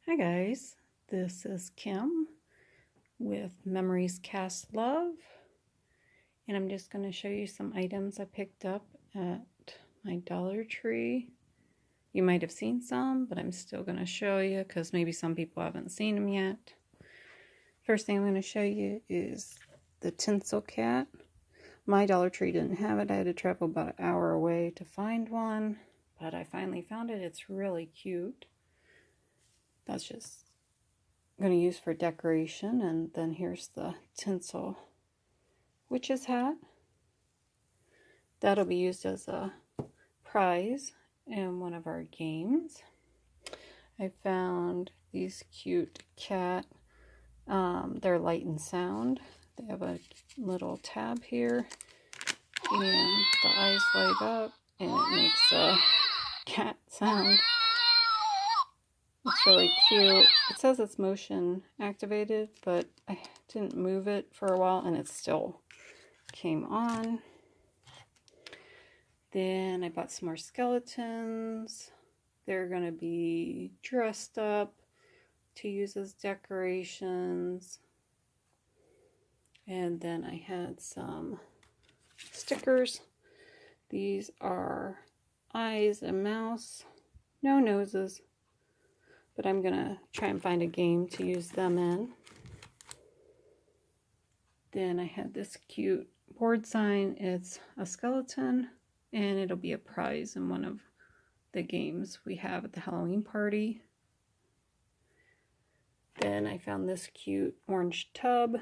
Hi guys, this is Kim with Memories Cast Love, and I'm just going to show you some items I picked up at my Dollar Tree. You might have seen some, but I'm still going to show you because maybe some people haven't seen them yet. First thing I'm going to show you is the tinsel cat. My Dollar Tree didn't have it. I had to travel about an hour away to find one, but I finally found it. It's really cute. That's just going to use for decoration. And then here's the tinsel witch's hat. That'll be used as a prize in one of our games. I found these cute cat. They're light and sound. They have a little tab here, and the eyes light up, and it makes a cat sound. It's really cute. It says it's motion activated, but I didn't move it for a while and it still came on. Then I bought some more skeletons. They're going to be dressed up to use as decorations. And then I had some stickers. These are eyes and mouse, no noses. But I'm going to try and find a game to use them in. Then I had this cute board sign. It's a skeleton, and it'll be a prize in one of the games we have at the Halloween party. Then I found this cute orange tub.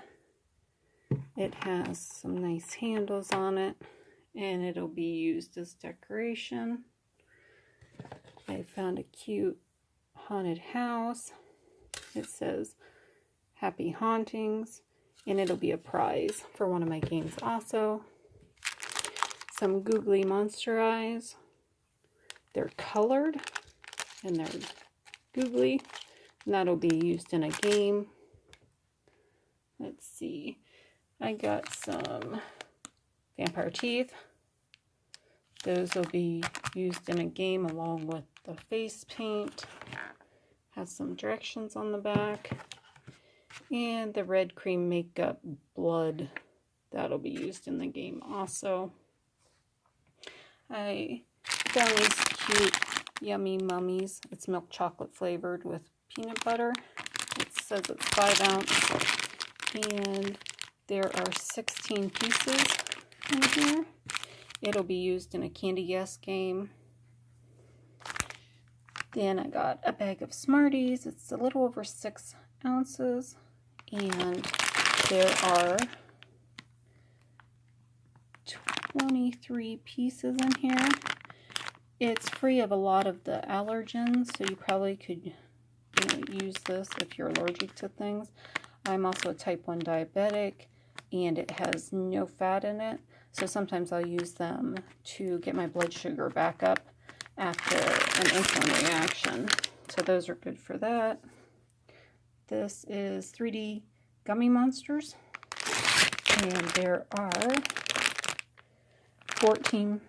It has some nice handles on it, and it'll be used as decoration. I found a cute haunted house. It says happy hauntings, and it'll be a prize for one of my games also. Some googly monster eyes. They're colored and they're googly, and that'll be used in a game. Let's see, I got some vampire teeth. Those will be used in a game along with the face paint. Has some directions on the back. And the red cream makeup blood. That'll be used in the game also. I found these cute yummy mummies. It's milk chocolate flavored with peanut butter. It says it's 5 ounce. And there are 16 pieces in here. It'll be used in a candy guess game. Then I got a bag of Smarties. It's a little over 6 ounces. And there are 23 pieces in here. It's free of a lot of the allergens, so you probably could use this if you're allergic to things. I'm also a type 1 diabetic, and it has no fat in it. So sometimes I'll use them to get my blood sugar back up after an insulin reaction. So those are good for that. This is 3D Gummy Monsters. And there are 14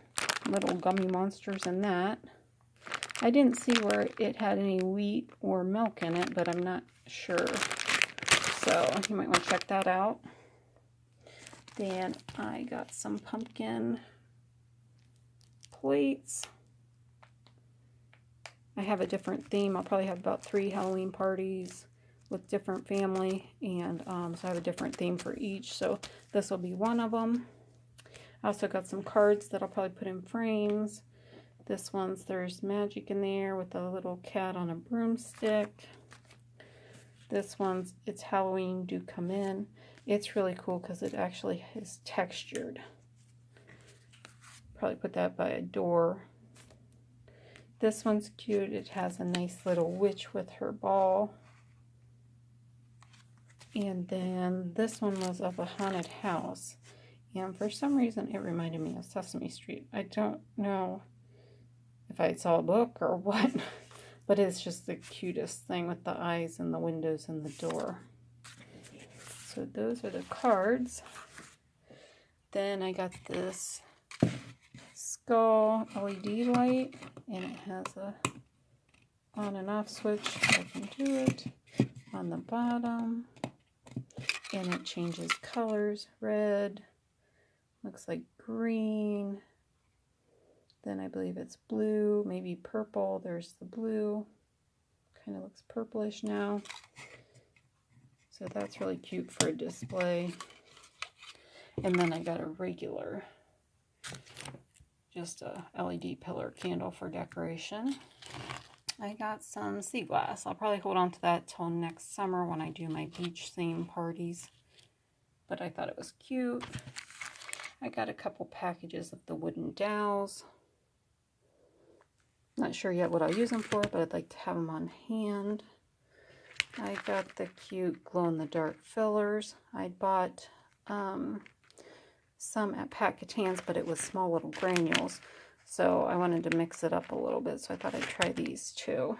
little gummy monsters in that. I didn't see where it had any wheat or milk in it, but I'm not sure. So you might want to check that out. Then I got some pumpkin plates. I have a different theme. I'll probably have about 3 Halloween parties with different family, and so I have a different theme for each. So this will be one of them. I also got some cards that I'll probably put in frames. This one's there's magic in there with a little cat on a broomstick. This one's it's Halloween, do come in. It's really cool because it actually is textured. Probably put that by a door. This one's cute. It has a nice little witch with her ball. And then this one was of a haunted house. And for some reason it reminded me of Sesame Street. I don't know if I saw a book or what, but it's just the cutest thing with the eyes and the windows and the door. So those are the cards. Then I got this skull LED light, and it has a on and off switch. I can do it on the bottom. And it changes colors. Red, looks like green. Then I believe it's blue, maybe purple. There's the blue. Kind of looks purplish now. So that's really cute for a display. And then I got a regular, just a LED pillar candle for decoration. I got some sea glass. I'll probably hold on to that till next summer when I do my beach theme parties. But I thought it was cute. I got a couple packages of the wooden dowels. Not sure yet what I'll use them for, but I'd like to have them on hand. I got the cute glow-in-the-dark fillers. I bought some at Pat Catan's, but it was small little granules. So I wanted to mix it up a little bit, so I thought I'd try these too.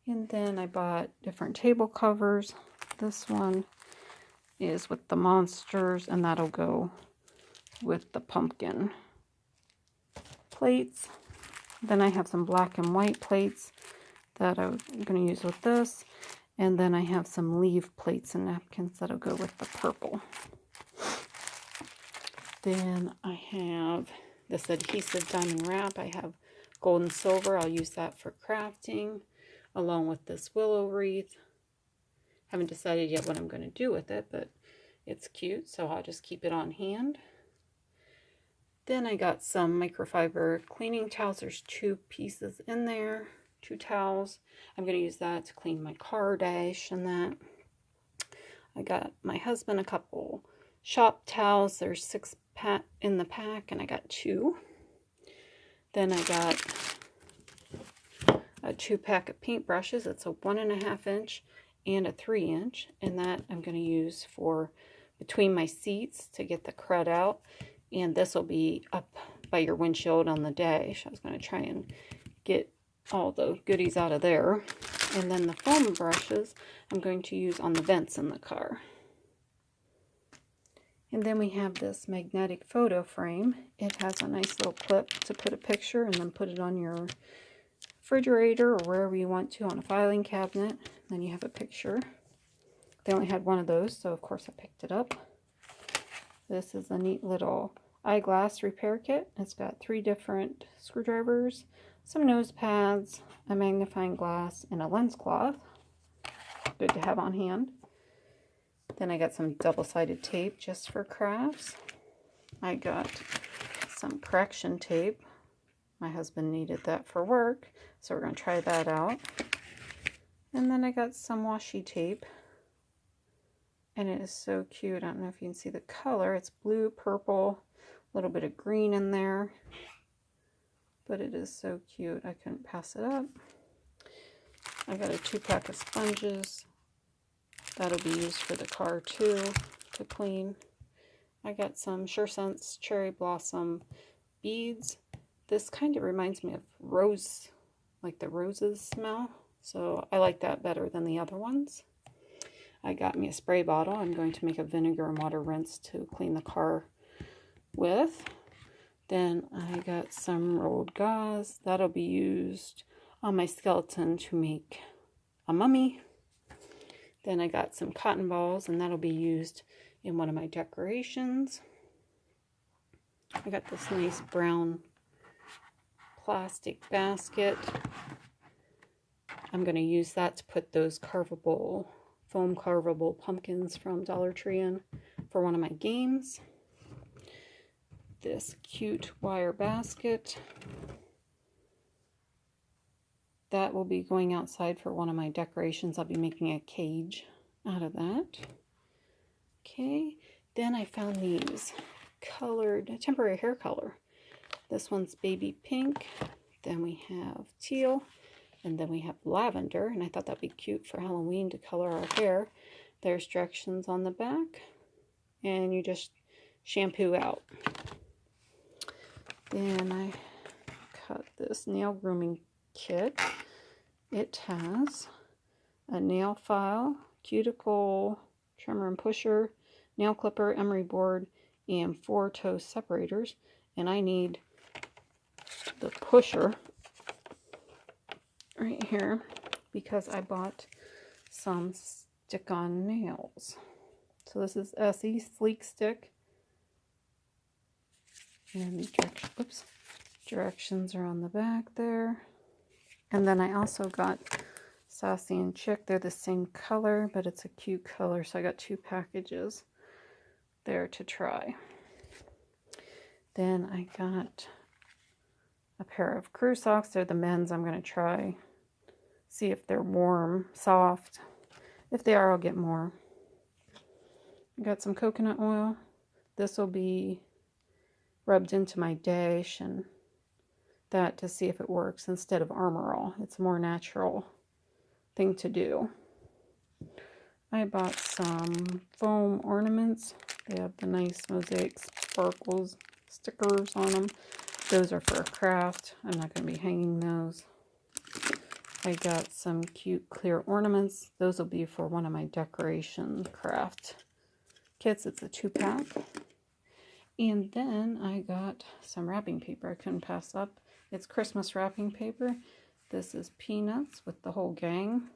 And then I bought different table covers. This one is with the monsters, and that'll go with the pumpkin plates. Then I have some black and white plates that I'm going to use with this. And then I have some leaf plates and napkins that'll go with the purple. Then I have this adhesive diamond wrap. I have gold and silver. I'll use that for crafting, along with this willow wreath. Haven't decided yet what I'm going to do with it, but it's cute, so I'll just keep it on hand. Then I got some microfiber cleaning towels. There's 2 pieces in there, 2 towels. I'm going to use that to clean my car dash and that. I got my husband a couple shop towels. There's 6 in the pack, and I got 2. Then I got a 2-pack of paintbrushes. It's a 1.5 inch and a 3 inch, and that I'm going to use for between my seats to get the crud out. And this will be up by your windshield on the dash. I was going to try and get all the goodies out of there. And then the foam brushes I'm going to use on the vents in the car. And then we have this magnetic photo frame. It has a nice little clip to put a picture and then put it on your refrigerator or wherever you want to, on a filing cabinet. Then you have a picture. They only had one of those, so of course I picked it up. This is a neat little eyeglass repair kit. It's got 3 different screwdrivers, some nose pads, a magnifying glass, and a lens cloth. Good to have on hand. Then I got some double-sided tape just for crafts. I got some correction tape. My husband needed that for work, so we're going to try that out. And then I got some washi tape. And it is so cute. I don't know if you can see the color. It's blue, purple, a little bit of green in there. But it is so cute. I couldn't pass it up. I got a 2-pack of sponges. That'll be used for the car too, to clean. I got some Sure Scents Cherry Blossom beads. This kind of reminds me of rose, like the roses smell. So I like that better than the other ones. I got me a spray bottle. I'm going to make a vinegar and water rinse to clean the car with. Then I got some rolled gauze. That'll be used on my skeleton to make a mummy. Then I got some cotton balls, and that'll be used in one of my decorations. I got this nice brown plastic basket. I'm going to use that to put those foam carvable pumpkins from Dollar Tree in for one of my games. This cute wire basket. That will be going outside for one of my decorations. I'll be making a cage out of that. Okay, then I found these colored, temporary hair color. This one's baby pink. Then we have teal. And then we have lavender, and I thought that'd be cute for Halloween to color our hair. There's directions on the back, and you just shampoo out. Then I got this nail grooming kit. It has a nail file, cuticle trimmer and pusher, nail clipper, emery board, and 4 toe separators. And I need the pusher. right here because I bought some stick-on nails. So this is Essie Sleek Stick. And directions are on the back there. And then I also got Sassy and Chick. They're the same color, but it's a cute color. So I got 2 packages there to try. Then I got a pair of crew socks. They're the men's. I'm going to try, see if they're warm, soft. If they are, I'll get more. I got some coconut oil. This will be rubbed into my dash and that to see if it works instead of Armor All. It's a more natural thing to do. I bought some foam ornaments. They have the nice mosaic sparkles stickers on them. Those are for a craft. I'm not going to be hanging those. I got some cute clear ornaments. Those will be for one of my decoration craft kits. It's a 2-pack. And then I got some wrapping paper I couldn't pass up. It's Christmas wrapping paper. This is Peanuts with the whole gang.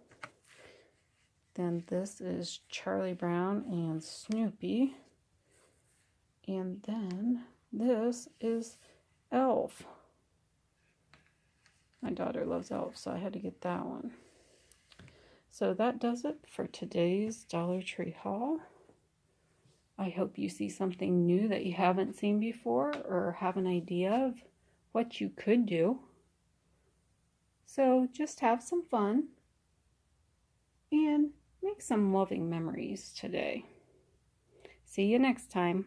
Then this is Charlie Brown and Snoopy. And then this is Elf. My daughter loves Elf, so I had to get that one. So that does it for today's Dollar Tree haul. I hope you see something new that you haven't seen before or have an idea of what you could do. So just have some fun and make some loving memories today. See you next time.